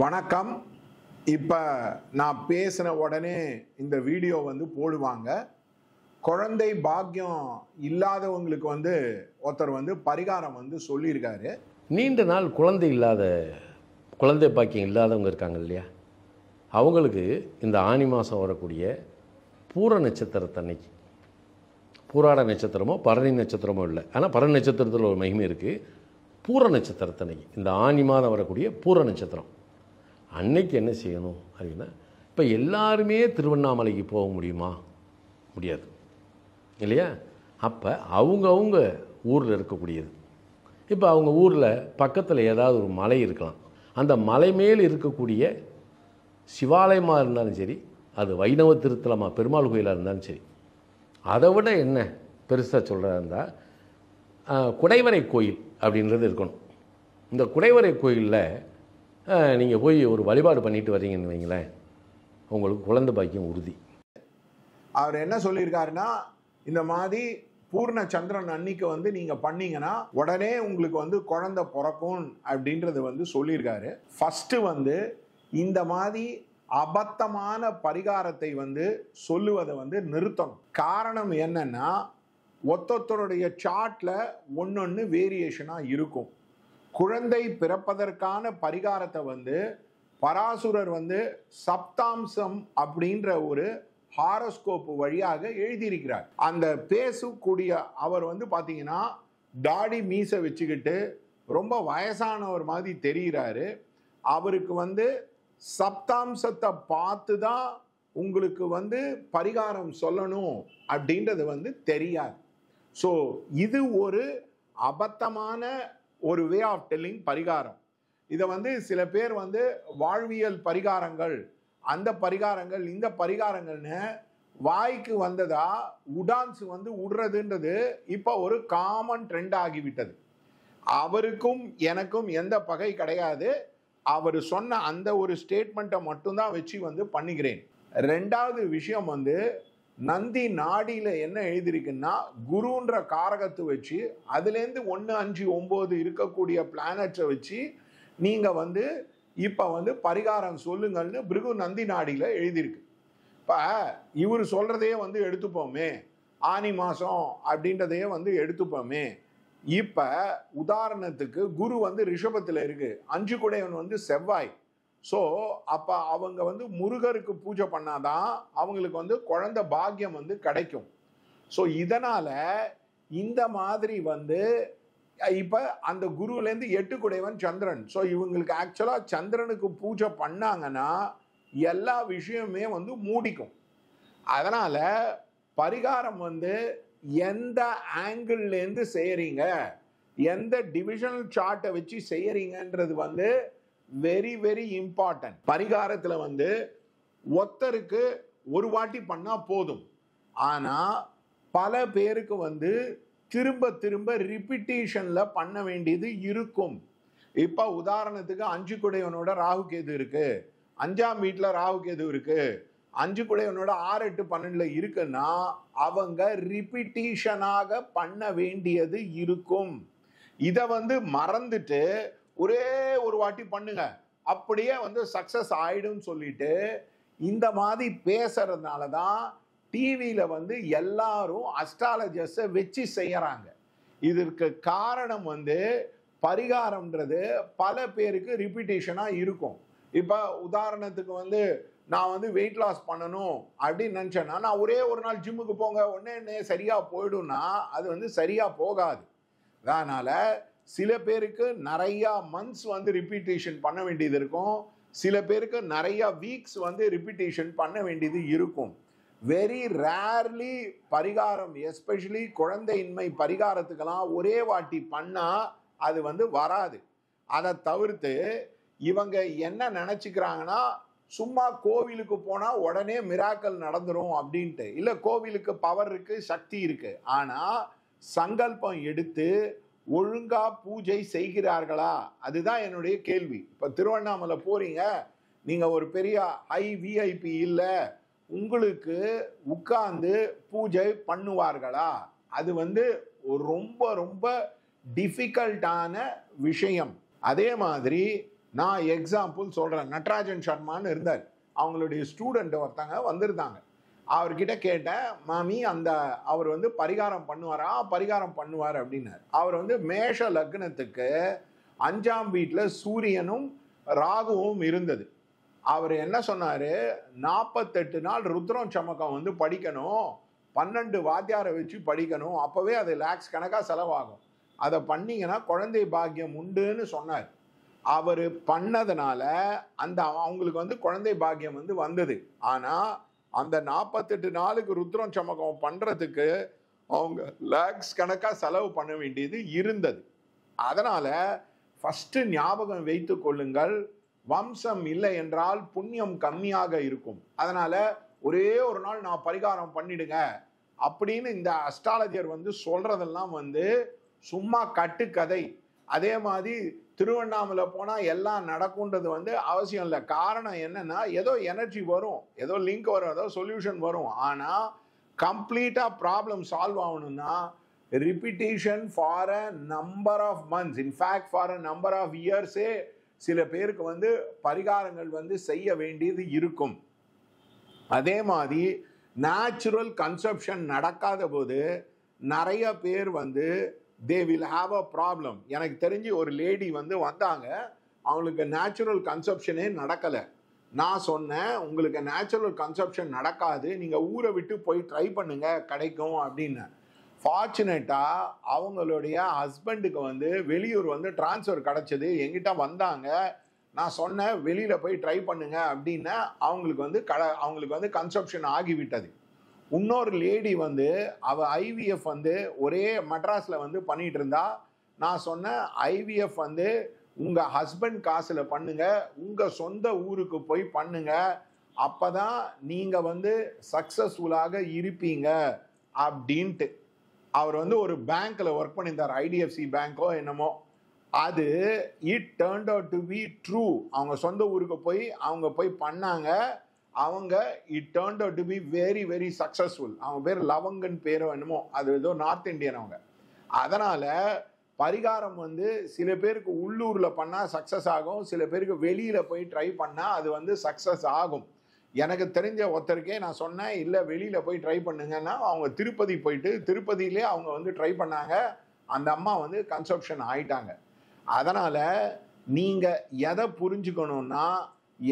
வணக்கம். இப்போ நான் பேசின உடனே இந்த வீடியோ போடுவாங்க. குழந்தை பாக்கியம் இல்லாதவங்களுக்கு ஒருத்தர் பரிகாரம் சொல்லியிருக்காரு. நீண்ட நாள் குழந்தை பாக்கியம் இல்லாதவங்க இருக்காங்க இல்லையா, அவங்களுக்கு இந்த ஆனி மாதம் வரக்கூடிய பூர நட்சத்திரத்தன்னைக்கு, பூராட நட்சத்திரமோ பரணி நட்சத்திரமோ இல்லை, ஆனால் பரணி நட்சத்திரத்தில் ஒரு மகிமை இருக்குது. பூர நட்சத்திரத்தன்னைக்கு, இந்த ஆனி மாதம் வரக்கூடிய பூர நட்சத்திரம் அன்னைக்கு என்ன செய்யணும் அப்படின்னா, இப்போ எல்லாருமே திருவண்ணாமலைக்கு போக முடியுமா? முடியாது இல்லையா? அப்போ அவங்கவுங்க ஊரில் இருக்கக்கூடியது, இப்போ அவங்க ஊரில் பக்கத்தில் ஏதாவது ஒரு மலை இருக்கலாம், அந்த மலை மேல் இருக்கக்கூடிய சிவாலயமாக இருந்தாலும் சரி, அது வைணவ திருத்தலமாக பெருமாள் கோயிலாக இருந்தாலும் சரி, அதை விட என்ன பெருசாக சொல்கிறதா இருந்தால் குடைவரை கோயில் அப்படின்றது இருக்கணும். இந்த குடைவரை கோயிலில் நீங்கள் போய் ஒரு வழிபாடு பண்ணிட்டு வர்றீங்கன்னு வைங்களேன், உங்களுக்கு குழந்தை பாக்கியம் உறுதி. அவர் என்ன சொல்லியிருக்காருன்னா, இந்த மாதிரி பூர்ண சந்திரன் அன்னைக்கு நீங்கள் பண்ணீங்கன்னா உடனே உங்களுக்கு குழந்தை பிறக்கும் அப்படின்றது சொல்லியிருக்காரு. ஃபஸ்ட்டு இந்த மாதிரி அபத்தமான பரிகாரத்தை சொல்லுவதை நிறுத்தணும். காரணம் என்னன்னா, ஒத்தொத்தருடைய சார்ட்ல ஒன்னொன்று வேரியேஷனாக இருக்கும். குழந்தை பிறப்பதற்கான பரிகாரத்தை பராசுரர் சப்தாம்சம் அப்படின்ற ஒரு ஹாரோஸ்கோப் வழியாக எழுதியிருக்கிறார். அந்த பேசக்கூடிய அவர் பார்த்தீங்கன்னா தாடி மீசை வச்சுக்கிட்டு ரொம்ப வயசானவர் மாதிரி தெரிகிறாரு. அவருக்கு சப்தாம்சத்தை பார்த்து தான் உங்களுக்கு பரிகாரம் சொல்லணும் அப்படின்றது தெரியாது. ஸோ இது ஒரு அபத்தமான ஒரு வே ஆஃப் டெல்லிங் பரிகாரம். இதை சில பேர் வாழ்வியல் பரிகாரங்கள், அந்த பரிகாரங்கள், இந்த பரிகாரங்கள்னு வாய்க்கு வந்ததா உடான்ஸ் விடுறதுன்றது இப்போ ஒரு காமன் ட்ரெண்ட் ஆகிவிட்டது. அவருக்கும் எனக்கும் எந்த பகை கிடையாது. அவர் சொன்ன அந்த ஒரு ஸ்டேட்மெண்ட்டை மட்டும்தான் வச்சு பண்ணிக்கிறேன். ரெண்டாவது விஷயம் நந்தி நாடியில் என்ன எழுதியிருக்குன்னா, குருன்ற காரகத்தை வச்சு அதுலேருந்து 1, 5, 9 இருக்கக்கூடிய பிளானட்ஸை வச்சு நீங்கள் இப்போ பரிகாரம் சொல்லுங்கள்னு பிருகு நந்தி நாடியில் எழுதியிருக்கு. இப்போ இவர் சொல்கிறதையே எடுத்துப்போமே, ஆனி மாதம் அப்படின்றதையே எடுத்துப்போமே. இப்போ உதாரணத்துக்கு குரு ரிஷபத்தில் இருக்கு, 5 குடையவன் செவ்வாய். ஸோ அப்போ அவங்க முருகருக்கு பூஜை பண்ணாதான் அவங்களுக்கு குழந்தை பாக்கியம் கிடைக்கும். ஸோ இதனால் இந்த மாதிரி இப்போ அந்த குருவிலேருந்து 8 குடையவன் சந்திரன். ஸோ இவங்களுக்கு ஆக்சுவலாக சந்திரனுக்கு பூஜை பண்ணாங்கன்னா எல்லா விஷயமே மூடிக்கும். அதனால் பரிகாரம் எந்த ஆங்கிள்லேருந்து செய்கிறீங்க, எந்த டிவிஷனல் சார்ட்டை வச்சு செய்கிறீங்கன்றது வெரி வெரி இம்பார்ட்டன்ட். பரிகாரத்தில் ஒருத்தருக்கு ஒரு வாட்டி பண்ணால் போதும், ஆனால் பல பேருக்கு திரும்ப திரும்ப ரிப்பீட்டேஷனில் பண்ண வேண்டியது இருக்கும். இப்போ உதாரணத்துக்கு 5 குடையவனோட ராகு கேது இருக்கு, 5ஆம் வீட்டில் ராகு கேது இருக்கு, 5 குடையவனோட 6, 8, 12 இருக்குன்னா அவங்க ரிப்பீட்டேஷனாக பண்ண வேண்டியது இருக்கும். இதை மறந்துட்டு ஒரே ஒரு வாட்டி பண்ணுங்க அப்படியே சக்சஸ் ஆயிடும் சொல்லிட்டு இந்த மாதிரி பேசுறதுனால தான் டிவியில் எல்லாரும் அஸ்ட்ராலஜர்ஸை வச்சு செய்யறாங்க. இதற்கு காரணம் பரிகாரம்ன்றது பல பேருக்கு ரிப்பீட்டேஷனாக இருக்கும். இப்போ உதாரணத்துக்கு நான் வெயிட் லாஸ் பண்ணணும் அப்படின்னு நினச்சேன்னா, நான் ஒரே ஒரு நாள் ஜிம்முக்கு போங்க உடனே சரியாக போயிடும்னா அது சரியாக போகாது. அதனால் சில பேருக்கு நிறையா மந்த்ஸ் ரிப்பீட்டேஷன் பண்ண வேண்டியது இருக்கும், சில பேருக்கு நிறையா வீக்ஸ் ரிப்பீட்டேஷன் பண்ண வேண்டியது இருக்கும். வெரி ரேர்லி பரிகாரம், எஸ்பெஷலி குழந்தையின்மை பரிகாரத்துக்கெல்லாம் ஒரே வாட்டி பண்ணால் அது வராது. அதை தவிர்த்து இவங்க என்ன நினச்சிக்கிறாங்கன்னா, சும்மா கோவிலுக்கு போனால் உடனே மிராக்கல் நடந்துரும் அப்படின்ட்டு. இல்லை, கோவிலுக்கு பவர் இருக்குது, சக்தி இருக்குது, ஆனால் சங்கல்பம் எடுத்து ஒழுங்கா பூஜை செய்கிறார்களா? அதுதான் என்னுடைய கேள்வி. இப்போ திருவண்ணாமலை போறீங்க, நீங்க ஒரு பெரிய விஐபி இல்லை, உங்களுக்கு உட்கார்ந்து பூஜை பண்ணுவார்களா? அது ரொம்ப ரொம்ப டிஃபிகல்ட்டான விஷயம். அதே மாதிரி நான் எக்ஸாம்பிள் சொல்கிறேன். நட்ராஜன் சர்மான்னு இருந்தார், அவங்களுடைய ஸ்டூடெண்ட் ஒருத்தங்க வந்திருந்தாங்க. அவர்கிட்ட கேட்டேன், மாமி அவர் வந்து பரிகாரம் பண்ணுவாரா? பரிகாரம் பண்ணுவார் அப்படின்னார். அவர் வந்து மேஷ லக்னத்துக்கு 5ஆம் வீட்டில் சூரியனும் ராகுவும் இருந்தது. அவர் என்ன சொன்னார், 48 நாள் ருத்ரம் சமக்கம் வந்து படிக்கணும், 12 வாத்தியாரை வச்சு படிக்கணும், அப்போவே அது லேக்ஸ் கணக்காக செலவாகும், அதை பண்ணீங்கன்னா குழந்தை பாக்கியம் உண்டுன்னு சொன்னார். அவர் பண்ணதுனால அவங்களுக்கு வந்து குழந்தை பாக்கியம் வந்து வந்தது. ஆனால் அந்த 48 நாளுக்கு ருத்ரம் சமக்கம் பண்ணுறதுக்கு அவங்க லேக்ஸ் கணக்காக செலவு பண்ண வேண்டியது இருந்தது. அதனால் ஃபஸ்ட்டு ஞாபகம் வைத்து கொள்ளுங்கள், வம்சம் இல்லை என்றால் புண்ணியம் கம்மியாக இருக்கும். அதனால் ஒரே ஒரு நாள் நான் பரிகாரம் பண்ணிடுங்க அப்படின்னு இந்த அஸ்ட்ராலஜர் வந்து சொல்கிறதெல்லாம் வந்து சும்மா கட்டுக்கதை. அதே மாதிரி திருவண்ணாமலை போனால் எல்லாம் நடக்கும்ன்றது வந்து அவசியம் இல்லை. காரணம் என்னன்னா, ஏதோ எனர்ஜி வரும், ஏதோ லிங்க் வரும், ஏதோ சொல்யூஷன் வரும். ஆனால் கம்ப்ளீட்டாக ப்ராப்ளம் சால்வ் ஆகணும்னா repetition for a number of months, in fact for a number of இயர்ஸே சில பேருக்கு வந்து பரிகாரங்கள் வந்து செய்ய வேண்டியது இருக்கும். அதே மாதிரி நேச்சுரல் கன்செப்ஷன் நடக்காத போது நிறைய பேர் வந்து they will have a problem. எனக்கு தெரிஞ்சு ஒரு லேடி வந்து வந்தாங்க, அவங்களுக்கு நேச்சுரல் கன்செப்ஷனே நடக்கலை. நான் சொன்னேன், உங்களுக்கு நேச்சுரல் கன்செப்ஷன் நடக்காது, நீங்கள் ஊரை விட்டு போய் ட்ரை பண்ணுங்க, கிடைக்கும் அப்படின்னு. ஃபார்ச்சுனேட்டாக அவங்களுடைய ஹஸ்பண்டுக்கு வந்து வெளியூர் வந்து டிரான்ஸ்ஃபர் கிடச்சிது, எங்கிட்ட வந்தாங்க. நான் சொன்னேன் வெளியில் போய் ட்ரை பண்ணுங்க அப்படின்னு. அவங்களுக்கு வந்து கன்செப்ஷன் ஆகிவிட்டது. இன்னொரு லேடி வந்து ஐவிஎஃப் வந்து ஒரே மெட்ராஸில் வந்து பண்ணிட்டு இருந்தா. நான் சொன்னேன், ஐவிஎஃப் வந்து உங்கள் ஹஸ்பண்ட் காசில் பண்ணுங்க, உங்கள் சொந்த ஊருக்கு போய் பண்ணுங்க, அப்போ தான் நீங்கள் வந்து சக்ஸஸ்ஃபுல்லாக இருப்பீங்க அப்படின்ட்டு. அவர் வந்து ஒரு பேங்க்கில் ஒர்க் பண்ணியிருந்தார், ஐடிஎஃப்சி பேங்க்கோ என்னமோ. அது it turned out to be true. அவங்க சொந்த ஊருக்கு போய் அவங்க போய் பண்ணாங்க. அவங்க it turned out to be very very successful. அவங்க பேர் லவங்கன் பேரோ என்னமோ, அது ஏதோ நார்த் இந்தியன் அவங்க. அதனால் பரிகாரம் வந்து சில பேருக்கு உள்ளூரில் பண்ணால் சக்ஸஸ் ஆகும், சில பேருக்கு வெளியில் போய் ட்ரை பண்ணால் அது வந்து சக்ஸஸ் ஆகும். எனக்கு தெரிஞ்ச ஒருத்தருக்கே நான் சொன்னேன், இல்லை வெளியில் போய் ட்ரை பண்ணுங்கன்னா, அவங்க திருப்பதி போயிட்டு திருப்பதியிலே அவங்க வந்து ட்ரை பண்ணாங்க, அந்த அம்மா வந்து கன்செப்ஷன் ஆயிட்டாங்க. அதனால் நீங்கள் எதை புரிஞ்சுக்கணுன்னா,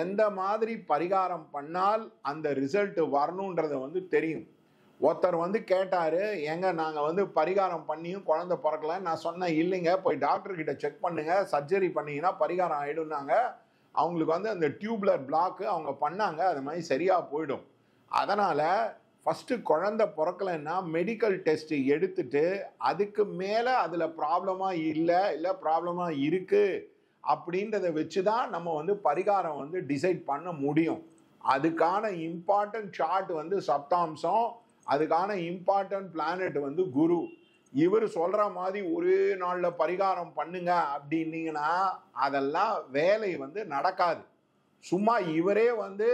எந்த மாதிரி பரிகாரம் பண்ணால் அந்த ரிசல்ட் வரணுன்றதை வந்து தெரியும். ஒருத்தர் வந்து கேட்டார், ஏங்க நாங்கள் வந்து பரிகாரம் பண்ணியும் குழந்தை பிறக்கல. நான் சொன்னேன், இல்லைங்க போய் டாக்டர்கிட்ட செக் பண்ணுங்க, சர்ஜரி பண்ணிங்கன்னா பரிகாரம் ஆகிடும்னாங்க. அவங்களுக்கு வந்து அந்த டியூப்லர் பிளாக்கு அவங்க பண்ணாங்க, அது மாதிரி சரியாக போயிடும். அதனால் ஃபஸ்ட்டு குழந்தை பிறக்கலைன்னா மெடிக்கல் டெஸ்ட்டு எடுத்துட்டு அதுக்கு மேலே அதில் ப்ராப்ளமாக இல்லை ப்ராப்ளமாக இருக்குது அப்படின்றத வச்சு தான் நம்ம வந்து பரிகாரம் வந்து டிசைட் பண்ண முடியும். அதுக்கான இம்பார்ட்டன்ட் சார்ட் வந்து சப்தாம்சம், அதுக்கான இம்பார்ட்டன்ட் பிளானட் வந்து குரு. இவர் சொல்கிற மாதிரி ஒரே நாளில் பரிகாரம் பண்ணுங்க அப்படின்னீங்கன்னா அதெல்லாம் வேலை வந்து நடக்காது. சும்மா இவரே வந்து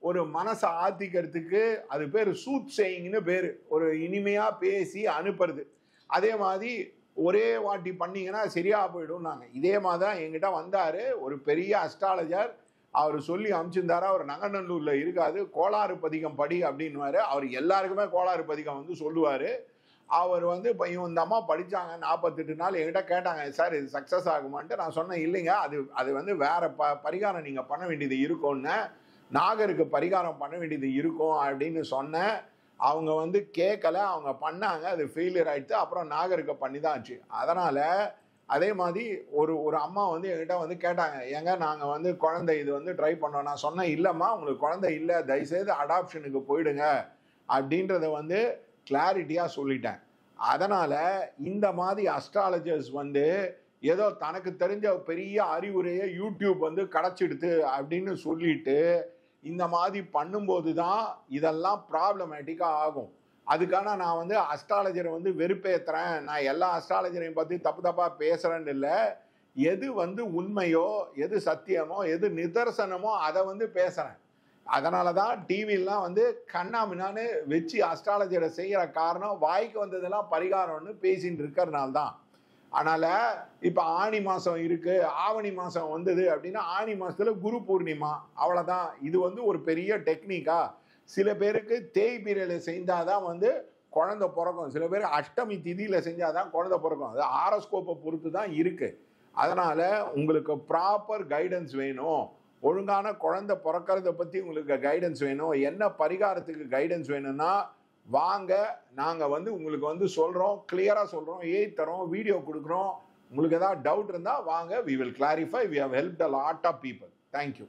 ஒரு மனசை ஆத்திக்கிறதுக்கு, அது பேர் சூத் சேயிங்னு பேர், ஒரு இனிமையாக பேசி அனுப்புறது. அதே மாதிரி ஒரே வாட்டி பண்ணிங்கன்னா சரியாக போயிடும். நாங்கள் இதே மாதிரி தான் எங்கிட்ட வந்தார் ஒரு பெரிய அஸ்ட்ராலஜர். அவர் சொல்லி அனுப்பிச்சிருந்தாரா, அவர் நங்கநல்லூரில் இருக்காது, கோளாறு பதிகம் படி அப்படின்வார். அவர் எல்லாருக்குமே கோளாறு பதிகம் வந்து சொல்லுவார். அவர் வந்து இப்போ இந்த அம்மா படித்தாங்க 48 நாள். என்கிட்ட கேட்டாங்க, சார் இது சக்ஸஸ் ஆகுமான்ட்டு. நான் சொன்னேன், இல்லைங்க, அது வந்து வேறு பரிகாரம் நீங்கள் பண்ண வேண்டியது இருக்கும்னு, நாகருக்கு பரிகாரம் பண்ண வேண்டியது இருக்கும் அப்படின்னு சொன்னேன். அவங்க வந்து கேட்கல, அவங்க பண்ணாங்க, அது ஃபெயிலியர் ஆகிடுச்சு. அப்புறம் நாகருக்கு பண்ணி தான் ஆச்சு. அதனால் அதே மாதிரி ஒரு அம்மா வந்து என்கிட்ட வந்து கேட்டாங்க, ஏங்க நாங்கள் வந்து குழந்தை இது வந்து ட்ரை பண்ணோம். நான் சொன்னேன், இல்லைம்மா உங்களுக்கு குழந்தை இல்லை, தயவுசெய்து அடாப்ஷனுக்கு போயிடுங்க அப்படின்றத வந்து கிளாரிட்டியாக சொல்லிட்டேன். அதனால் இந்த மாதிரி அஸ்ட்ராலஜர்ஸ் வந்து ஏதோ தனக்கு தெரிஞ்ச பெரிய அறிவுரையை யூடியூப் வந்து கிடச்சிடுது அப்படின்னு சொல்லிட்டு இந்த மாதிரி பண்ணும்போது தான் இதெல்லாம் ப்ராப்ளமேட்டிக்காக ஆகும். அதுக்கான நான் வந்து அஸ்ட்ராலஜரை வந்து வெறுப்பேற்றுறேன், நான் எல்லா அஸ்ட்ராலஜரையும் பற்றி தப்பாக பேசுகிறேன்னு இல்லை. எது வந்து உண்மையோ, எது சத்தியமோ, எது நிதர்சனமோ அதை வந்து பேசுகிறேன். அதனால தான் டிவிலாம் வந்து கண்ணாமினான்னு வச்சு அஸ்ட்ராலஜரை செய்கிற காரணம், வாய்க்கு வந்ததெல்லாம் பரிகாரம்னு பேசின்னு இருக்கிறனால தான். அதனால இப்ப ஆனி மாசம் இருக்கு, ஆவணி மாசம் வந்தது அப்படின்னா ஆனி மாசத்துல குரு பூர்ணிமா, அவ்வளவுதான். இது வந்து ஒரு பெரிய டெக்னிக்கா? சில பேருக்கு தேய்பிரையில செஞ்சாதான் வந்து குழந்தை பிறக்கும், சில பேர் அஷ்டமி திதியில செஞ்சாதான் குழந்தை பிறக்கும். அது ஆரோஸ்கோப்பை பொறுத்து தான் இருக்கு. அதனால உங்களுக்கு ப்ராப்பர் கைடன்ஸ் வேணும், ஒழுங்கான குழந்தை பிறக்கிறத பத்தி உங்களுக்கு கைடன்ஸ் வேணும், என்ன பரிகாரத்துக்கு கைடன்ஸ் வேணும்னா வாங்க, நாங்க வந்து உங்களுக்கு வந்து சொல்றோம், கிளியரா சொல்றோம், தரோம், வீடியோ கொடுக்குறோம். உங்களுக்கு ஏதாவது டவுட் இருந்தா வாங்க, we will clarify. We have helped a lot of people. Thank you.